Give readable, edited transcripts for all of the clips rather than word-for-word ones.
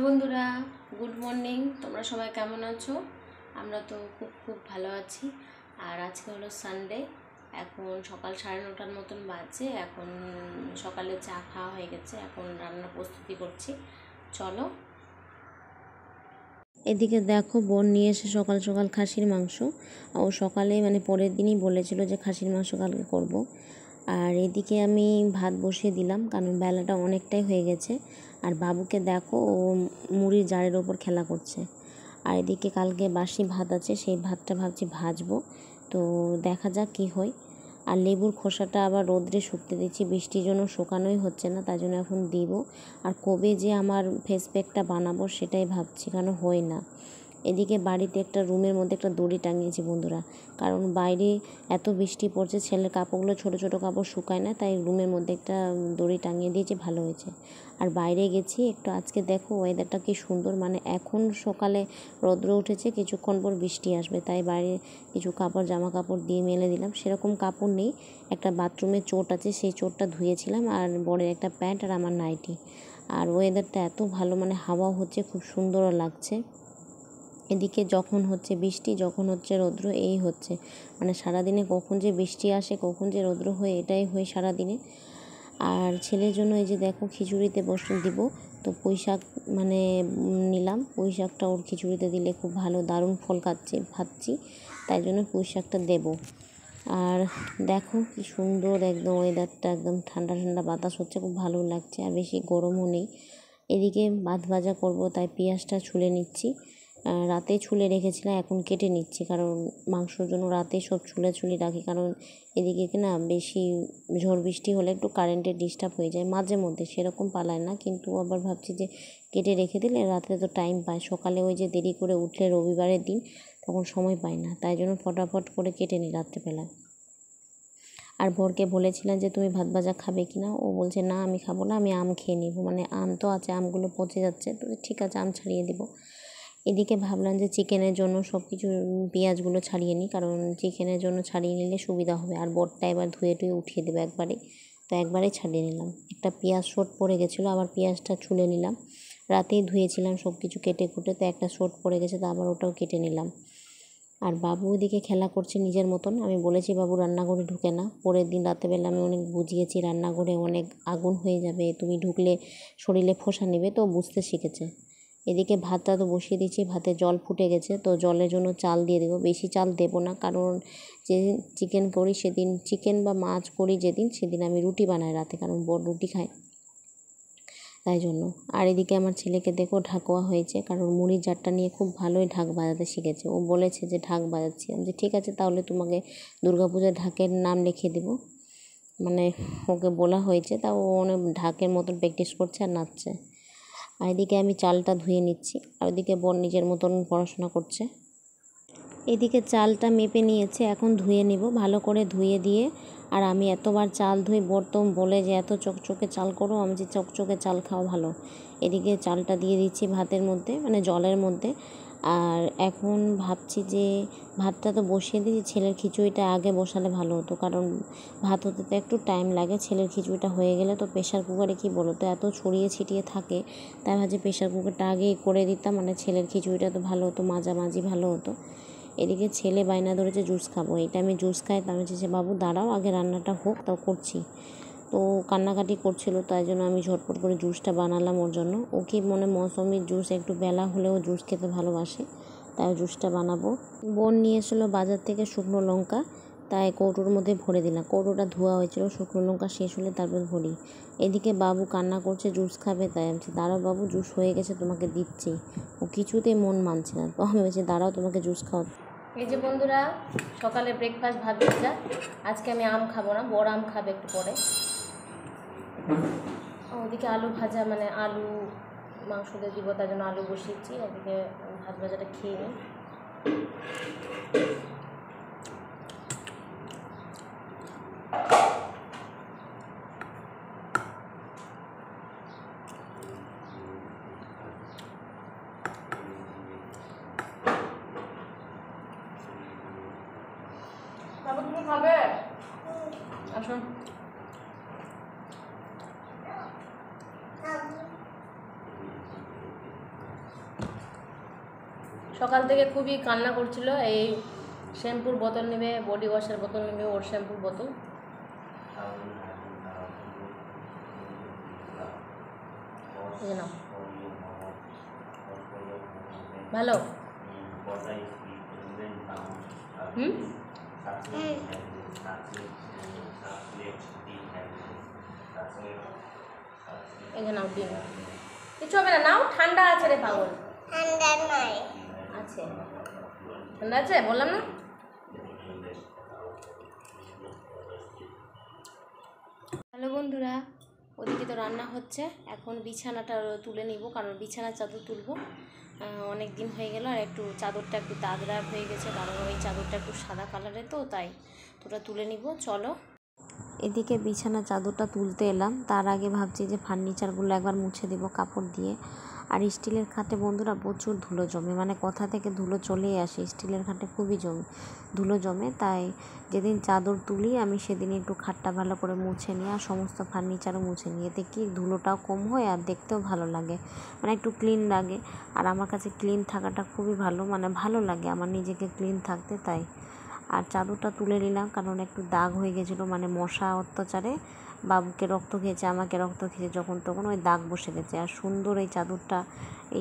বন্ধুরা, good morning. তোমরা সবাই কেমন আছো? আমরা তো খুব ভালো আছি। আর আজকে হলো সানডে। এখন সকাল 9:30 মতন বাজে। এখন সকালে চা খাওয়া হয়ে গেছে, এখন রান্নার প্রস্তুতি করছি। চলো। এদিকে দেখো, বোন নিয়ে এসে সকাল সকাল খাসির মাংস। ও সকালে পরের দিনই বলেছিল যে খাসির মাংস কালকে করব। আর এদিকে আমি ভাত বসিয়ে দিলাম, কারণ বেলাটা অনেকটাই হয়ে গেছে। আর বাবুকে দেখো, ও মুড়ির জারের ওপর খেলা করছে। আর এদিকে কালকে বাসি ভাত আছে, সেই ভাতটা ভাবছি ভাজবো। তো দেখা যাক কী হয়। আর লেবুর খোসাটা আবার রোদ্রে শুকতে দিচ্ছি, বৃষ্টির জন্য শুকানোই হচ্ছে না, তাই জন্য এখন দিব। আর কবে যে আমার ফেস প্যাকটা বানাবো সেটাই ভাবছি, কারণ হয় না। এদিকে বাড়িতে একটা রুমের মধ্যে একটা দড়ি টাঙিয়েছি বন্ধুরা, কারণ বাইরে এত বৃষ্টি পড়ছে, ছেলের কাপড়গুলো ছোটো ছোটো কাপড় শুকায় না, তাই রুমের মধ্যে একটা দড়ি টাঙিয়ে দিয়েছি, ভালো হয়েছে। আর বাইরে গেছি একটু, আজকে দেখো ওয়েদারটা কি সুন্দর, এখন সকালে রৌদ্র উঠেছে, কিছুক্ষণ পর বৃষ্টি আসবে, তাই বাইরে কিছু জামা কাপড় দিয়ে মেলে দিলাম। সেরকম কাপড় নেই, একটা বাথরুমের চোট আছে, সেই চোটটা ধুয়েছিলাম, আর বড়ের একটা প্যান্ট আর আমার নাইটি। আর ওয়েদারটা এত ভালো, হাওয়াও হচ্ছে, খুব সুন্দরও লাগছে। এদিকে যখন হচ্ছে বৃষ্টি, যখন হচ্ছে রৌদ্র, এই হচ্ছে সারাদিনে কখন যে বৃষ্টি আসে, কখন যে রৌদ্র হয়, এটাই হয় সারাদিনে। আর ছেলের জন্য এই যে দেখো খিচুড়িতে দিব, তো পুঁই শাক নিলাম। পুঁই শাকটা ওর খিচুড়িতে দিলে খুব ভালো, দারুণ ফল ভাবছি, তাই জন্য পুঁই শাকটা দেবো। আর দেখো কি সুন্দর একদম ওয়েদারটা, একদম ঠান্ডা ঠান্ডা বাতাস হচ্ছে, খুব ভালো লাগছে, আর বেশি গরমও নেই। এদিকে ভাত ভাজা করব, তাই পেঁয়াজটা ছুলে নিচ্ছি। রাতে ছুলে রেখেছিলাম, এখন কেটে নিচ্ছি, কারণ মাংসর জন্য রাতে সব ছুলে রাখি, কারণ এদিকে না বেশি ঝড় বৃষ্টি হলে একটু কারেন্টের ডিস্টার্ব হয়ে যায় মাঝে মধ্যে, সেরকম পালায় না, কিন্তু আবার ভাবছি যে কেটে রেখে দিলে রাতে তো টাইম পায়, সকালে ওই যে দেরি করে উঠলে রবিবারের দিন তখন সময় পায় না, তাই জন্য ফটাফট করে কেটে নিই রাত্রেবেলা। আর বরকে বলেছিলাম যে তুমি ভাত ভাজা খাবে কি না, ও বলছে না আমি খাবো না, আমি আম খেয়ে নিব, আম তো আছে, আমগুলো পচে যাচ্ছে, তো ঠিক আছে আম ছাড়িয়ে দেবো। এদিকে ভাবলাম যে চিকেনের জন্য সব কিছু পেঁয়াজগুলো ছাড়িয়ে নিই, কারণ চিকেনের জন্য ছাড়িয়ে নিলে সুবিধা হবে। আর বরটা এবার ধুয়ে উঠিয়ে দেবো একবারে, তো একবারেই ছাড়িয়ে নিলাম। একটা পেঁয়াজ শোট পড়ে গেছিলো, আবার পেঁয়াজটা ছুলে নিলাম, রাতেই ধুয়েছিলাম সব কিছু কেটে কুটে, তো একটা শোট পড়ে গেছে, তো আবার ওটাও কেটে নিলাম। আর বাবু ওইদিকে খেলা করছে নিজের মতন। আমি বলেছি বাবু রান্নাঘরে ঢুকে না, পরের দিন রাতেবেলা আমি অনেক বুঝিয়েছি রান্নাঘরে অনেক আগুন হয়ে যাবে, তুমি ঢুকলে শরীরে ফোঁসা নেবে, তো বুঝতে শিখেছে। এদিকে ভাতটা তো বসিয়ে দিয়েছি, ভাতে জল ফুটে গেছে, তো জলের জন্য চাল দিয়ে দেবো, বেশি চাল দেবো না, কারণ যেদিন চিকেন করি সেদিন, চিকেন বা মাছ করি যেদিন, সেদিন আমি রুটি বানাই রাতে, কারণ বড় রুটি খায়, তাই জন্য। আর এদিকে আমার ছেলেকে দেখো ঢাকোয়া হয়েছে, কারণ মুড়ির জারটা নিয়ে খুব ভালোই ঢাক বাজাতে শিখেছে। ও বলেছে যে ঢাক বাজাচ্ছি, আমি যে ঠিক আছে তাহলে তোমাকে দুর্গাপূজার ঢাকের নাম লিখে দেবো, ওকে বলা হয়েছে, তা ও অনেক ঢাকের মতন প্র্যাকটিস করছে আর নাচছে। আর এদিকে আমি চালটা ধুয়ে নিচ্ছি, আর ওদিকে বোন নিজের মতন পড়াশোনা করছে। এদিকে চালটা মেপে নিয়েছে, এখন ধুয়ে নিব, ভালো করে ধুয়ে দিয়ে। আর আমি এতবার চাল ধুই, বর্তম বলে যে এত চকচকে চাল করো, আমি যে চকচকে চাল খাওয়া ভালো। এদিকে চালটা দিয়ে দিচ্ছি ভাতের মধ্যে, জলের মধ্যে। আর এখন ভাবছি যে ভাতটা তো বসিয়ে দিয়েছি, ছেলের খিচুড়িটা আগে বসালে ভালো হতো, কারণ ভাত হতে তো একটু টাইম লাগে, ছেলের খিচুড়িটা হয়ে গেলে তো প্রেশার কুকারে কী বলো তো এত ছড়িয়ে ছিটিয়ে থাকে, তাই ভাবছি প্রেশার কুকারটা আগেই করে দিতাম, ছেলের খিচুড়িটা তো ভালো হতো, মাঝামাঝি ভালো হতো। এদিকে ছেলে বায়না ধরেছে জুস খাবো, এটা আমি জুস খাই, তো আমি চেয়েছি বাবু দাঁড়াও আগে রান্নাটা হোক, তাও করছি। তো কান্নাকাটি করছিল, তাই জন্য আমি ঝটপট করে জুসটা বানালাম ওর জন্য। ও কি মৌসুমির জুস একটু বেলা হলেও জুস খেতে ভালোবাসে, তাই জুসটা বানাবো। বোন নিয়ে এসেছিলো বাজার থেকে শুকনো লঙ্কা, তাই কৌটোর মধ্যে ভরে দিলাম, কৌটোটা ধোয়া হয়েছিল, শুকনো লঙ্কা শেষ হলে তারপর ভরি। এদিকে বাবু কান্না করছে জুস খাবে, তাই আমি বলছি দাঁড়াও বাবু জুস হয়ে গেছে তোমাকে দিচ্ছি। ও কিছুতেই মন মানছে না, তো আমি বলছি দাঁড়াও তোমাকে জুস খাওয়া। এই যে বন্ধুরা, সকালে ব্রেকফাস্ট ভাত ভাজা। আজকে আমি আম খাবো না, বড় আম খাবে একটু পরে। ওদিকে আলু ভাজা, আলু মাংস দিয়ে দিব, তার জন্য আলু বসিয়েছি, ওদিকে ভাত ভাজাটা খেয়ে নিই। বাবু তুমি খাবে? আসুন। সকাল থেকে খুবই কান্না করছিল। এই শ্যাম্পুর বোতল নেবে, বডি ওয়াশের বোতল নেবে, ওর শ্যাম্পুর বোতল। ভালো এখানে নাও ডিম, কিছু হবে না, নাও। ঠান্ডা আছে রে পাগল, ঠান্ডা নয় আছে, ঠান্ডা আছে বললাম না। হ্যালো বন্ধুরা, ওদিকে তো রান্না হচ্ছে, এখন বিছানাটা তুলে নিব, কারণ বিছানার চাদর তুলবো। অনেক দিন হয়ে গেল, আর একটু চাদরটা একটু দাগ দাগ হয়ে গেছে, কারণ ওই চাদরটা একটু সাদা কালারের, তো তাই ওটা তুলে নিব। চলো। এদিকে বিছানা চাদরটা তুলতে এলাম, তার আগে ভাবছি যে ফার্নিচারগুলো একবার মুছে দেব কাপড় দিয়ে। আর স্টিলের খাটে বন্ধুরা প্রচুর ধুলো জমে, মানে কোথা থেকে ধুলো চলেই আসে, স্টিলের খাটে খুবই ধুলো জমে। তাই যেদিন চাদর তুলি আমি সেদিন একটু খাটটা ভালো করে মুছে নিই, আর সমস্ত ফার্নিচারও মুছে নিই। এতে কি ধুলোটাও কম হয় আর দেখতেও ভালো লাগে, মানে একটু ক্লিন লাগে। আর আমার কাছে ক্লিন থাকাটা খুবই ভালো, মানে ভালো লাগে আমার নিজেকে ক্লিন থাকতে। তাই আর চাদরটা তুলে নিলাম, কারণ একটু দাগ হয়ে গেছিলো, মানে মশা অত্যাচারে বাবুকে রক্ত খেয়েছে, আমাকে রক্ত খেয়েছে, যখন তখন ওই দাগ বসে গেছে। আর সুন্দর এই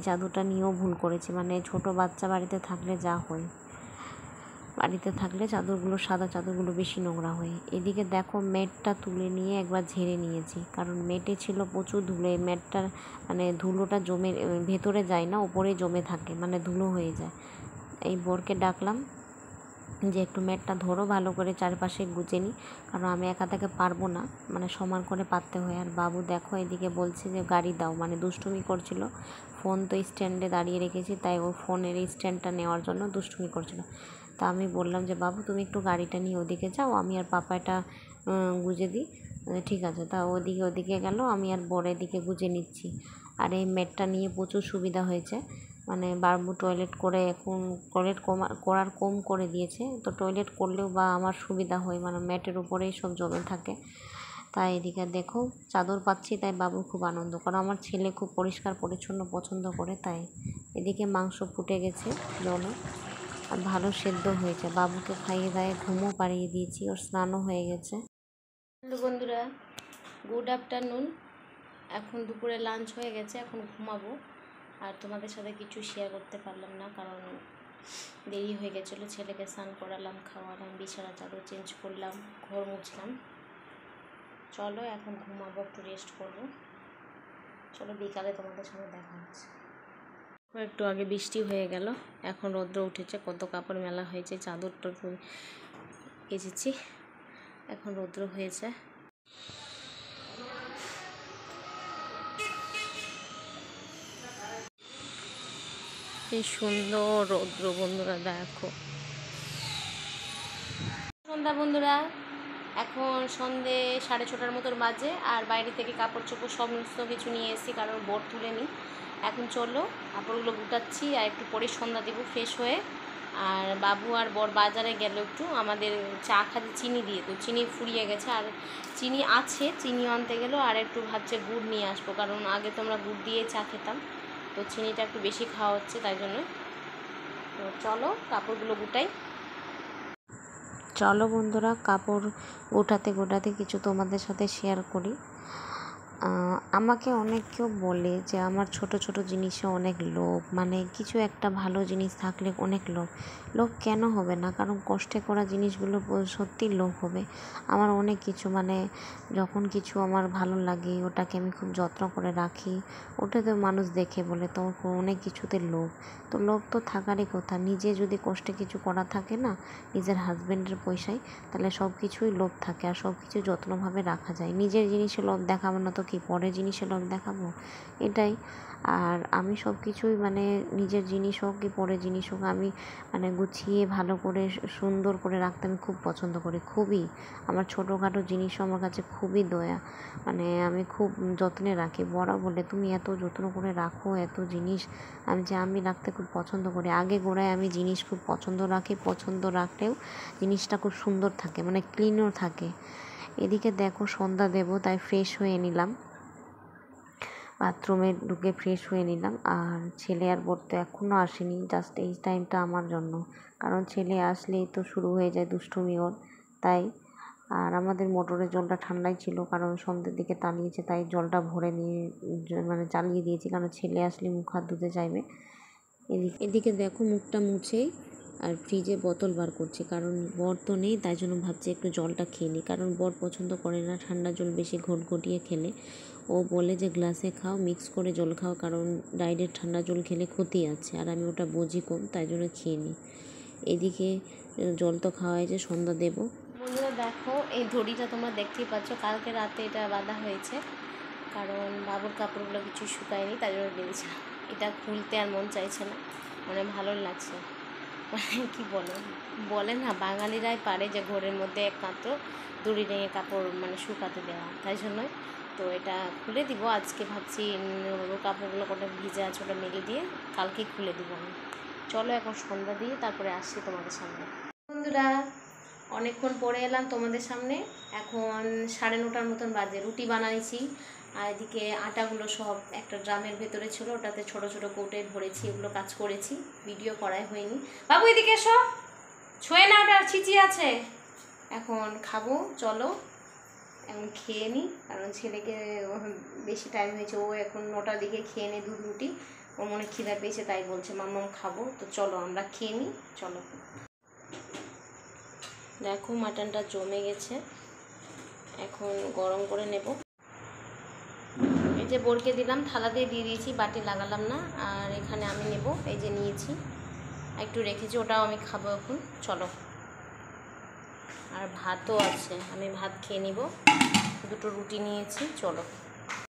চাদরটা নিয়েও ভুল করেছি, মানে ছোট বাচ্চা বাড়িতে থাকলে যা হয়, বাড়িতে থাকলে চাদরগুলো, সাদা চাদরগুলো বেশি নোংরা হয়। এদিকে দেখো ম্যাটটা তুলে নিয়ে একবার ঝেড়ে নিয়েছি, কারণ ম্যাটে ছিল প্রচুর ধুলো। এই ম্যাটটার মানে ধুলোটা জমে ভেতরে যায় না, ওপরে জমে থাকে, মানে ধুলো হয়ে যায়। এই বরকে ডাকলাম যে একটু ম্যাটটা ধরো, ভালো করে চারপাশে গুজে নিই, কারণ আমি একা থেকে পারবো না, মানে সমান করে পাততে হয়। আর বাবু দেখো এদিকে বলছে যে গাড়ি দাও, মানে দুষ্টুমি করছিল। ফোন তো স্ট্যান্ডে দাঁড়িয়ে রেখেছি, তাই ওর ফোনের এই স্ট্যান্ডটা নেওয়ার জন্য দুষ্টুমি করছিল। তা আমি বললাম যে বাবু তুমি একটু গাড়িটা নিয়ে ওদিকে যাও, আমি আর পাপা এটা গুজে দিই। ঠিক আছে। তা ওদিকে গেল, আমি আর বড় এদিকে গুজে নিচ্ছি। আর এই ম্যাটটা নিয়ে প্রচুর সুবিধা হয়েছে, মানে বাবু টয়লেট করে এখন করার কম করে দিয়েছে, তো টয়লেট করলেও বা আমার সুবিধা হয়, মানে ম্যাটের উপরেই সব জমে থাকে। তাই এদিকে দেখো চাদর পাচ্ছি, তাই বাবু খুব আনন্দ, কারণ আমার ছেলে খুব পরিষ্কার পরিচ্ছন্ন পছন্দ করে। তাই এদিকে মাংস ফুটে গেছে জলে, আর ভালো সেদ্ধ হয়েছে। বাবুকে খাইয়ে দাইয়ে ঘুমও পাড়িয়ে দিয়েছি, ওর স্নানও হয়ে গেছে। হ্যালো বন্ধুরা, গুড আফটারনুন। এখন দুপুরে লাঞ্চ হয়ে গেছে, এখন ঘুমাবো। আর তোমাদের সাথে কিছু শেয়ার করতে পারলাম না, কারণ দেরি হয়ে গেছিলো। ছেলেকে স্নান করালাম, খাওয়ালাম, বিছানা চাদর চেঞ্জ করলাম, ঘর মুছলাম। চলো এখন ঘুমাবো, একটু রেস্ট করবো। চলো বিকালে তোমাদের সাথে দেখা হচ্ছে। একটু আগে বৃষ্টি হয়ে গেল, এখন রৌদ্র উঠেছে। কত কাপড় মেলা হয়েছে, চাদরটা কেচেছি, এখন রৌদ্র হয়েছে। কি সুন্দর রৌদ্র বন্ধুরা, দেখো। সন্ধ্যা বন্ধুরা, এখন সন্ধে 6:30 মতোর বাজে, আর বাইরে থেকে কাপড় চোপড় সমস্ত কিছু নিয়ে এসেছি, কারণ বর তুলে নিই। এখন চলো কাপড়গুলো গুটাচ্ছি, আর একটু পরে সন্ধ্যা দেবো ফ্রেশ হয়ে। আর বাবু আর বর বাজারে গেল, একটু আমাদের চা খাতে চিনি দিয়ে, তো চিনি ফুরিয়ে গেছে, আর চিনি আছে, চিনি আনতে গেলো। আর একটু ভাবছে গুড় নিয়ে আসবো, কারণ আগে তো আমরা গুড় দিয়ে চা খেতাম, তো চিনিটা একটু বেশি খাওয়া হচ্ছে, তাই জন্য। তো চলো কাপড়গুলো গুটাই। চলো বন্ধুরা, কাপড় গোটাতে কিছু তোমাদের সাথে শেয়ার করি। আমাকে অনেক কেউ বলে যে আমার ছোট ছোট জিনিসে অনেক লোভ, মানে কিছু একটা ভালো জিনিস থাকলে অনেক লোভ কেন হবে না, কারণ কষ্টে করা জিনিসগুলো সত্যি লোভ হবে। আমার অনেক কিছু, মানে যখন কিছু আমার ভালো লাগে ওটাকে আমি খুব যত্ন করে রাখি, ওটাতে মানুষ দেখে বলে তো অনেক কিছুতে লোভ। তো লোভ তো থাকারই কথা, নিজে যদি কষ্টে কিছু করা থাকে না, নিজের হাজব্যান্ডের পয়সায়, তাহলে সব কিছুই লোভ থাকে, আর সব কিছু যত্নভাবে রাখা যায়। নিজের জিনিসে লোভ দেখাবো না তো কি পরের জিনিসে লোভ দেখাবো, এটাই। আর আমি সব কিছুই, মানে নিজের জিনিস হোক কি পরের জিনিস হোক, আমি মানে গুছিয়ে ভালো করে সুন্দর করে রাখতে আমি খুব পছন্দ করি, খুবই। আমার ছোটোখাটো জিনিসও আমার কাছে খুবই দয়া, মানে আমি খুব যত্নে রাখি। বড় বলে তুমি এত যত্ন করে রাখো এত জিনিস, আমি রাখতে খুব পছন্দ করি। আগে গোড়ায় আমি জিনিস খুব পছন্দ রাখলেও জিনিসটা খুব সুন্দর থাকে, মানে ক্লিনও থাকে। এদিকে দেখো সন্ধ্যা দেব, তাই ফ্রেশ হয়ে নিলাম। বাথরুমে ঢুকে ফ্রেশ হয়ে নিলাম। আর ছেলে আর বর তো এখনও আসেনি, জাস্ট এই টাইমটা আমার জন্য, কারণ ছেলে আসলেই তো শুরু হয়ে যায় দুষ্টুমি ওর, তাই। আর আমাদের মোটরের জলটা ঠান্ডাই ছিল, কারণ সন্ধ্যের দিকে টানিয়েছে, তাই জলটা ভরে নিয়ে মানে চালিয়ে দিয়েছি, কারণ ছেলে আসলে মুখ হাত ধুতে চাইবে। এদিকে দেখো মুখটা মুছেই আর ফ্রিজে বোতল বার করছি, কারণ বর তো নেই, তাই জন্য ভাবছি একটু জলটা খেয়ে নিই, কারণ বর পছন্দ করে না ঠান্ডা জল বেশি ঘটঘটিয়ে খেলে। ও বলে যে গ্লাসে খাও, মিক্স করে জল খাও, কারণ ডাইরেক্ট ঠান্ডা জল খেলে ক্ষতি আছে, আর আমি ওটা বুঝি কম, তাই জন্য খেয়ে নিই। এদিকে জল তো খাওয়া হয়েছে, সন্ধ্যা দেবো। বন্ধুরা দেখো, এই দড়িটা তোমরা দেখতেই পাচ্ছ, কালকে রাতে এটা বাঁধা হয়েছে, কারণ বাবুর কাপড়গুলো কিছু শুকায়নি, তাই জন্য বেঁধেছিলাম। এটা খুলতে আর মন চাইছে না, মানে ভালো লাগছে। মানে কী বলে না, বাঙালিরাই পারে যে ঘরের মধ্যে একমাত্র দড়ি টেনে কাপড় মানে শুকাতে দেওয়া, তাই জন্যই তো এটা খুলে দিব আজকে। ভাবছি কাপড়গুলো কোটা ভিজে আছে, ওটা মেলে দিয়ে কালকেই খুলে দিব আমি। চলো এখন সন্ধ্যা দিয়ে তারপরে আসছি তোমাদের সামনে। বন্ধুরা অনেকক্ষণ পরে এলাম তোমাদের সামনে, এখন 9:30 মতন বাজে। রুটি বানাইছি, আর এদিকে আটাগুলো সব একটা ড্রামের ভেতরে ছিল, ওটাতে ছোট ছোট কৌটে ভরেছি, এগুলো কাজ করেছি, ভিডিও করাই হয়নি। বাবু এদিকে এসো, ছুঁয়ে না, ওটা ছিচি আছে। এখন খাবো, চলো এখন খেয়ে নিই, কারণ ছেলেকে বেশি টাইম হয়েছে, ও এখন 9টার দিকে খেয়ে নে দুধ রুটি, ওর মনে খিদা পেয়েছে, তাই বলছে মাম্মাম খাবো। তো চলো আমরা খেয়ে নিই, চলো। দেখো মাটনটা জমে গেছে, এখন গরম করে নেব। এই যে বরকে দিলাম, থালা দিয়ে দিয়েছি, বাটি লাগালাম না। আর এখানে আমি নেব, এই যে নিয়েছি, একটু রেখেছি, ওটাও আমি খাবো এখন, চলো। আর ভাতও আছে, আমি ভাত খেয়ে নিব, 2টো রুটি নিয়েছি, চলো।